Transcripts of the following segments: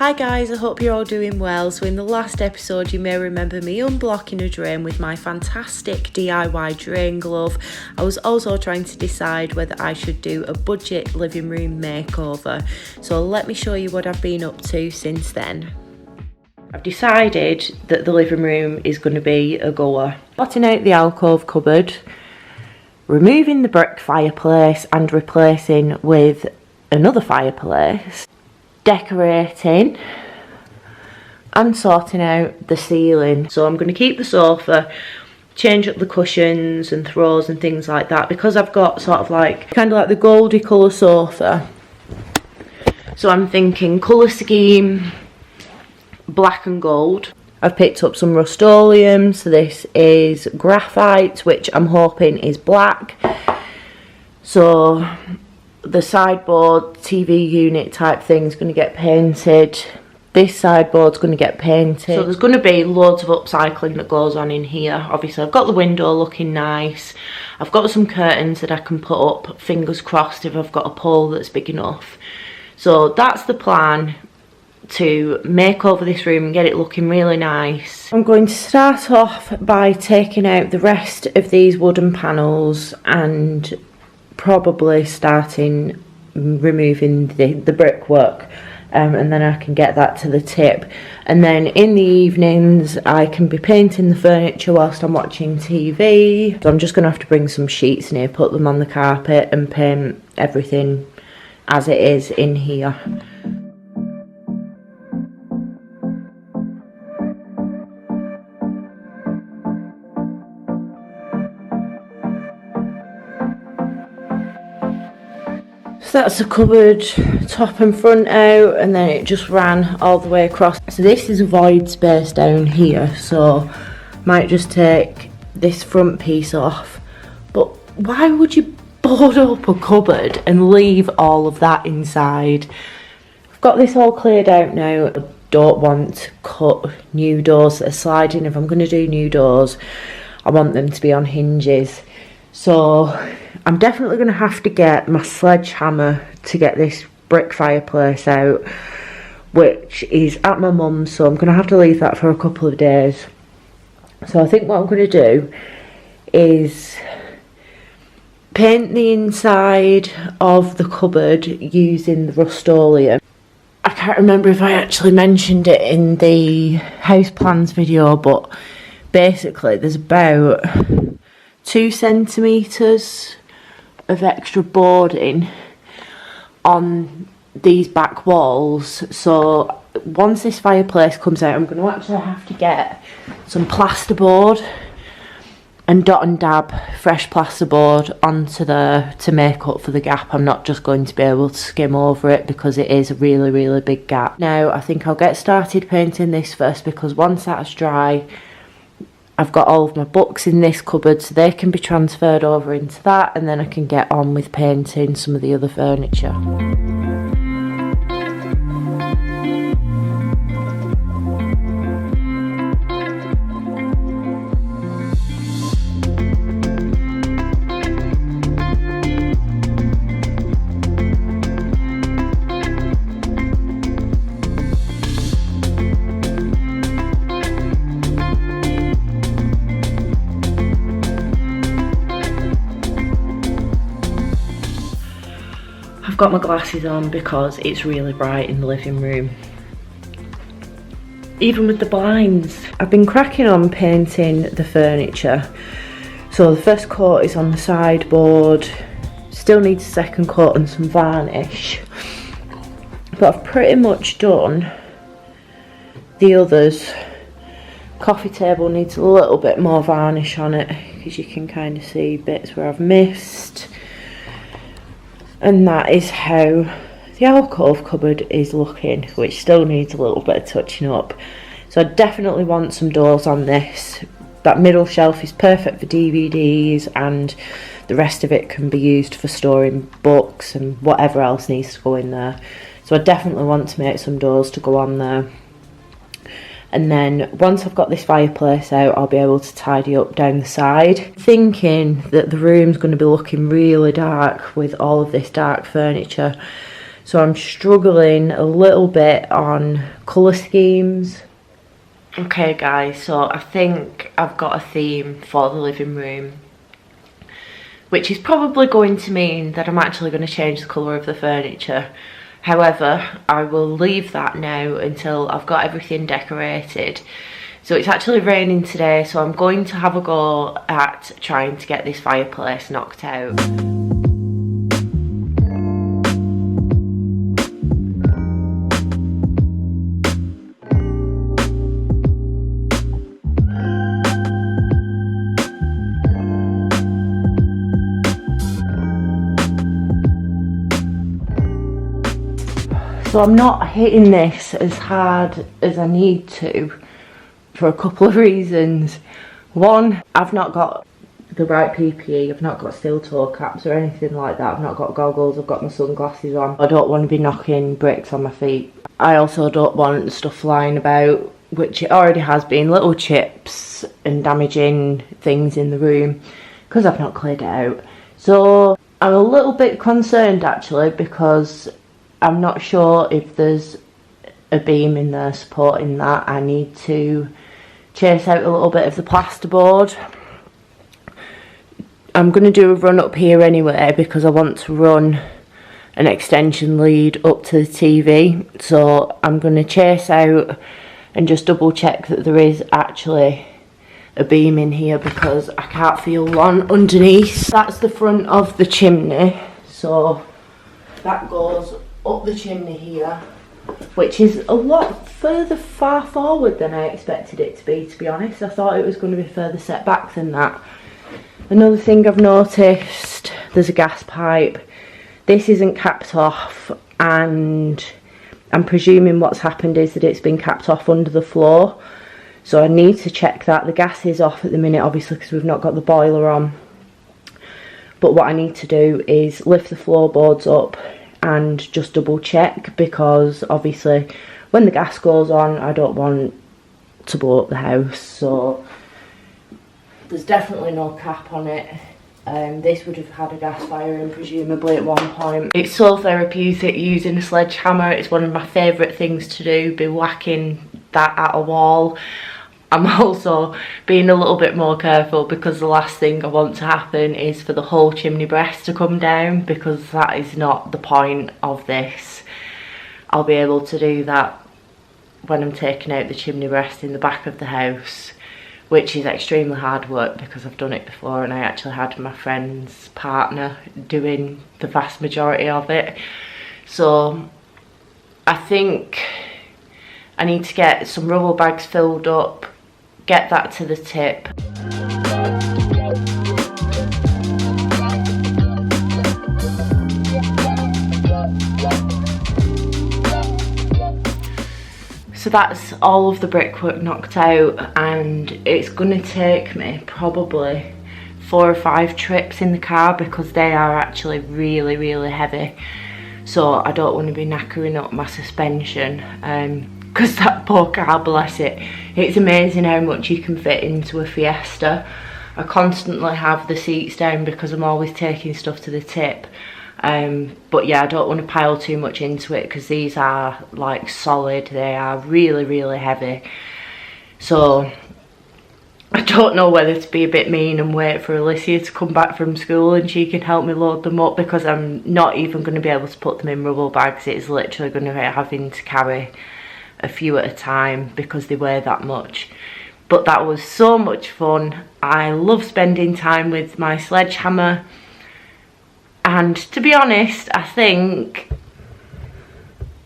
Hi guys, I hope you're all doing well. So in the last episode you may remember me unblocking a drain with my fantastic DIY drain glove. I was also trying to decide whether I should do a budget living room makeover. So let me show you what I've been up to since then. I've decided that the living room is going to be a goer. Plotting out the alcove cupboard, removing the brick fireplace and replacing with another fireplace, decorating and sorting out the ceiling. So I'm going to keep the sofa, change up the cushions and throws and things like that, because I've got sort of like kind of like the goldy colour sofa. So I'm thinking colour scheme black and gold. I've picked up some Rust-Oleum, so this is graphite, which I'm hoping is black. So the sideboard TV unit type thing is going to get painted. This sideboard's going to get painted. So there's going to be loads of upcycling that goes on in here. Obviously I've got the window looking nice. I've got some curtains that I can put up, fingers crossed, if I've got a pole that's big enough. So that's the plan, to make over this room and get it looking really nice. I'm going to start off by taking out the rest of these wooden panels and probably starting removing the brickwork, and then I can get that to the tip, and then in the evenings I can be painting the furniture whilst I'm watching TV. So I'm just going to have to bring some sheets in here, put them on the carpet and paint everything as it is in here. So that's the cupboard top and front out, and then it just ran all the way across. So this is a void space down here, so might just take this front piece off. But why would you board up a cupboard and leave all of that inside? I've got this all cleared out now. I don't want to cut new doors that are sliding. If I'm going to do new doors, I want them to be on hinges. So I'm definitely going to have to get my sledgehammer to get this brick fireplace out, which is at my mum's, so I'm going to have to leave that for a couple of days. So I think what I'm going to do is paint the inside of the cupboard using the Rust-Oleum. I can't remember if I actually mentioned it in the house plans video, but basically there's about 2 centimetres of extra boarding on these back walls. So once this fireplace comes out, I'm going to actually have to get some plasterboard and dot and dab fresh plasterboard onto there to make up for the gap. I'm not just going to be able to skim over it because it is a really big gap. Now I think I'll get started painting this first, because once that's dry I've got all of my books in this cupboard, so they can be transferred over into that, and then I can get on with painting some of the other furniture. Got my glasses on because it's really bright in the living room, even with the blinds. I've been cracking on painting the furniture. So the first coat is on the sideboard, still needs a second coat and some varnish, but I've pretty much done the others. Coffee table needs a little bit more varnish on it because you can kind of see bits where I've missed. And that is how the alcove cupboard is looking, which still needs a little bit of touching up. So I definitely want some doors on this. That middle shelf is perfect for DVDs, and the rest of it can be used for storing books and whatever else needs to go in there. So I definitely want to make some doors to go on there. And then once I've got this fireplace out, I'll be able to tidy up down the side. Thinking that the room's going to be looking really dark with all of this dark furniture. So I'm struggling a little bit on colour schemes. Okay guys, so I think I've got a theme for the living room, which is probably going to mean that I'm actually going to change the colour of the furniture. However, I will leave that now until I've got everything decorated. So it's actually raining today, so I'm going to have a go at trying to get this fireplace knocked out. So I'm not hitting this as hard as I need to for a couple of reasons. One, I've not got the right PPE, I've not got steel toe caps or anything like that, I've not got goggles, I've got my sunglasses on. I don't want to be knocking bricks on my feet. I also don't want stuff flying about, which it already has been, little chips and damaging things in the room, because I've not cleared it out. So I'm a little bit concerned actually, because I'm not sure if there's a beam in there supporting that. I need to chase out a little bit of the plasterboard. I'm going to do a run up here anyway, because I want to run an extension lead up to the TV. So I'm going to chase out and just double check that there is actually a beam in here, because I can't feel one underneath. That's the front of the chimney, so that goes up the chimney here, which is a lot far forward than I expected it to be honest. I thought it was going to be further set back than that. Another thing I've noticed, there's a gas pipe. This isn't capped off, and I'm presuming what's happened is that it's been capped off under the floor. So I need to check that. The gas is off at the minute, obviously, because we've not got the boiler on. But what I need to do is lift the floorboards up and just double check, because obviously when the gas goes on I don't want to blow up the house. So there's definitely no cap on it. This would have had a gas fire in presumably at one point. It's so therapeutic using a sledgehammer. It's one of my favourite things to do, be whacking that at a wall. I'm also being a little bit more careful, because the last thing I want to happen is for the whole chimney breast to come down, because that is not the point of this. I'll be able to do that when I'm taking out the chimney breast in the back of the house, which is extremely hard work because I've done it before, and I actually had my friend's partner doing the vast majority of it. So I think I need to get some rubble bags filled up, get that to the tip. So that's all of the brickwork knocked out, and it's gonna take me probably 4 or 5 trips in the car, because they are actually really heavy. So I don't want to be knackering up my suspension, because that poor car, bless it, it's amazing how much you can fit into a Fiesta. I constantly have the seats down because I'm always taking stuff to the tip. But yeah, I don't want to pile too much into it, because these are like solid, they are really heavy. So I don't know whether to be a bit mean and wait for Alicia to come back from school and she can help me load them up, because I'm not even going to be able to put them in rubble bags. It's literally going to be having to carry a few at a time because they weigh that much. But that was so much fun. I love spending time with my sledgehammer. And to be honest, I think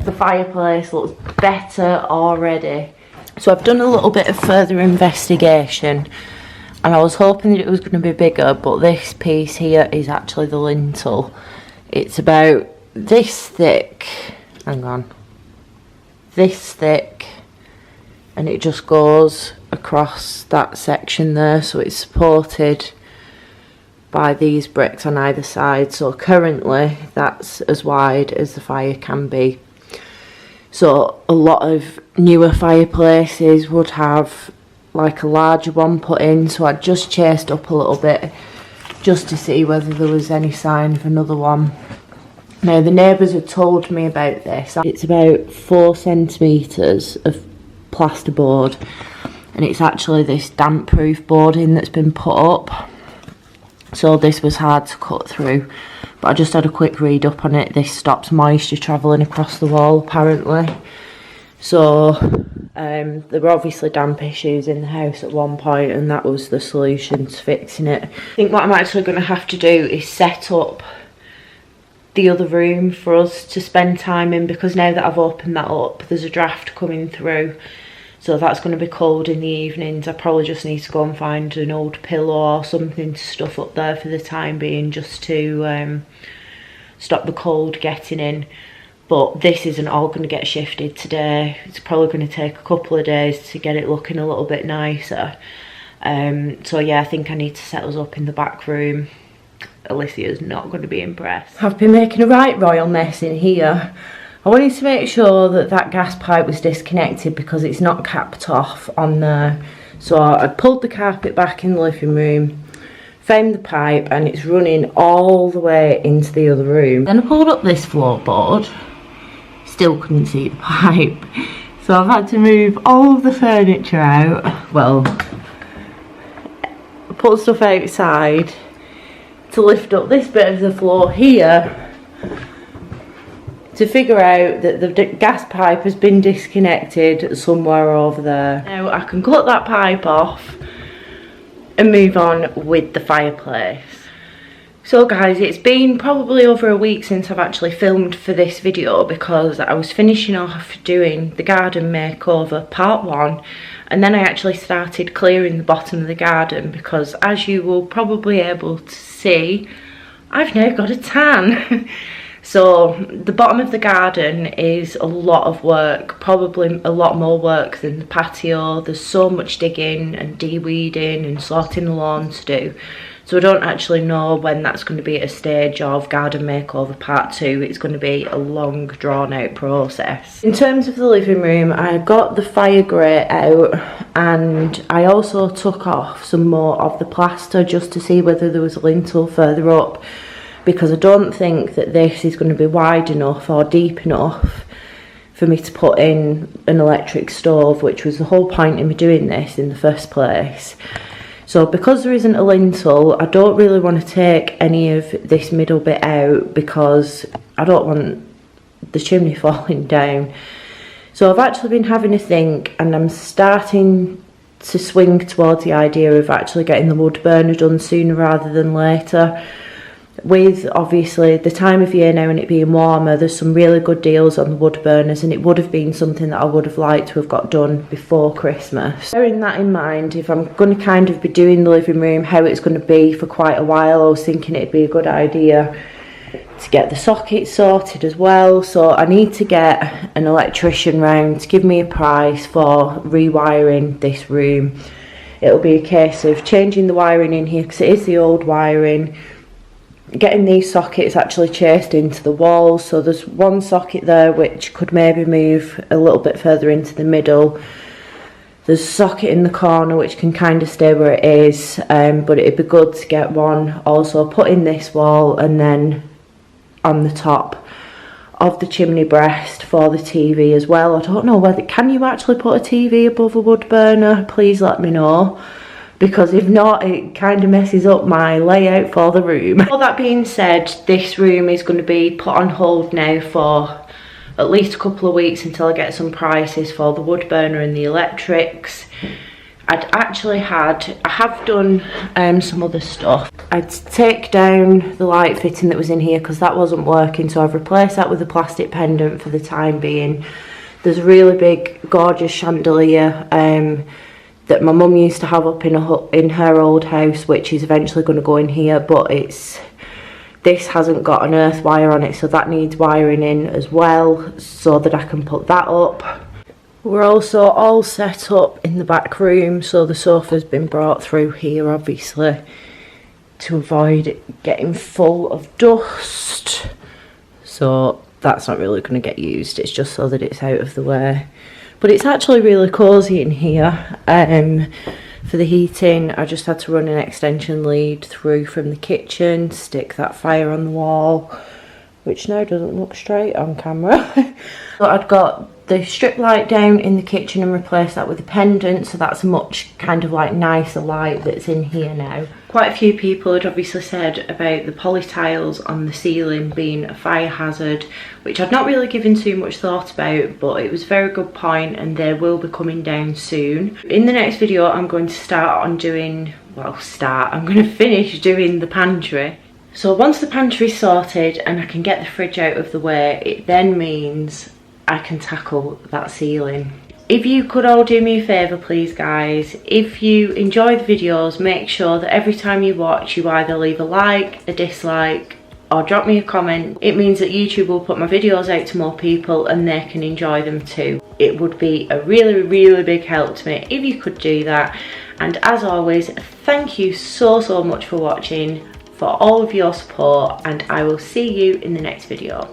the fireplace looks better already. So I've done a little bit of further investigation, and I was hoping that it was going to be bigger, but this piece here is actually the lintel. It's about this thick, hang on, this thick, and it just goes across that section there, so it's supported by these bricks on either side. So currently that's as wide as the fire can be. So a lot of newer fireplaces would have like a larger one put in, so I just chased up a little bit just to see whether there was any sign of another one. Now the neighbours had told me about this. It's about 4 centimetres of plasterboard, and it's actually this damp proof boarding that's been put up, so this was hard to cut through, but I just had a quick read up on it. This stops moisture travelling across the wall apparently. So there were obviously damp issues in the house at one point, and that was the solution to fixing it. I think what I'm actually going to have to do is set up the other room for us to spend time in, because now that I've opened that up, there's a draft coming through, so that's going to be cold in the evenings. I probably just need to go and find an old pillow or something to stuff up there for the time being, just to stop the cold getting in. But this isn't all going to get shifted today. It's probably going to take a couple of days to get it looking a little bit nicer. So yeah, I think I need to set us up in the back room. Alicia's not going to be impressed. I've been making a right royal mess in here. I wanted to make sure that that gas pipe was disconnected because it's not capped off on there. So I pulled the carpet back in the living room, found the pipe, and it's running all the way into the other room. Then I pulled up this floorboard, still couldn't see the pipe. So I've had to move all of the furniture out. Well, put stuff outside to lift up this bit of the floor here to figure out that the gas pipe has been disconnected somewhere over there. Now I can cut that pipe off and move on with the fireplace. So guys, it's been probably over a week since I've actually filmed for this video, because I was finishing off doing the garden makeover part 1, and then I actually started clearing the bottom of the garden because, as you will probably able to see, I've now got a tan. So the bottom of the garden is a lot of work, probably a lot more work than the patio. There's so much digging and de-weeding and sorting the lawn to do. So I don't actually know when that's going to be at a stage of garden makeover part 2. It's going to be a long drawn out process. In terms of the living room, I got the fire grate out, and I also took off some more of the plaster just to see whether there was a lintel further up, because I don't think that this is going to be wide enough or deep enough for me to put in an electric stove, which was the whole point of me doing this in the first place. So because there isn't a lintel, I don't really want to take any of this middle bit out because I don't want the chimney falling down. So I've actually been having a think, and I'm starting to swing towards the idea of actually getting the wood burner done sooner rather than later. With obviously the time of year now and it being warmer, there's some really good deals on the wood burners, and it would have been something that I would have liked to have got done before Christmas. Bearing that in mind, if I'm going to kind of be doing the living room how it's going to be for quite a while, I was thinking it'd be a good idea to get the sockets sorted as well. So I need to get an electrician round to give me a price for rewiring this room. It'll be a case of changing the wiring in here because it is the old wiring, getting these sockets actually chased into the wall. So there's one socket there which could maybe move a little bit further into the middle. There's a socket in the corner which can kind of stay where it is, but it'd be good to get one also put in this wall and then on the top of the chimney breast for the TV as well. I don't know whether, can you actually put a TV above a wood burner? Please let me know, because if not, it kind of messes up my layout for the room. All that being said, this room is going to be put on hold now for at least a couple of weeks until I get some prices for the wood burner and the electrics. I have done some other stuff. I'd take down the light fitting that was in here because that wasn't working, so I've replaced that with a plastic pendant for the time being. There's a really big gorgeous chandelier that my mum used to have up in her old house, which is eventually going to go in here, but this hasn't got an earth wire on it, so that needs wiring in as well so that I can put that up. We're also all set up in the back room, so the sofa's been brought through here obviously to avoid it getting full of dust, so that's not really going to get used. It's just so that it's out of the way. But it's actually really cosy in here. For the heating, I just had to run an extension lead through from the kitchen, stick that fire on the wall, which now doesn't look straight on camera. So I'd got the strip light down in the kitchen and replaced that with a pendant, so that's a much kind of like nicer light that's in here now. Quite a few people had obviously said about the poly tiles on the ceiling being a fire hazard, which I'd not really given too much thought about, but it was a very good point and they will be coming down soon. In the next video I'm going to start on doing, I'm going to finish doing the pantry. So once the pantry's sorted and I can get the fridge out of the way, it then means I can tackle that ceiling. If you could all do me a favour please guys, if you enjoy the videos, make sure that every time you watch you either leave a like, a dislike, or drop me a comment. It means that YouTube will put my videos out to more people and they can enjoy them too. It would be a really big help to me if you could do that. And as always, thank you so much for watching, for all of your support, and I will see you in the next video.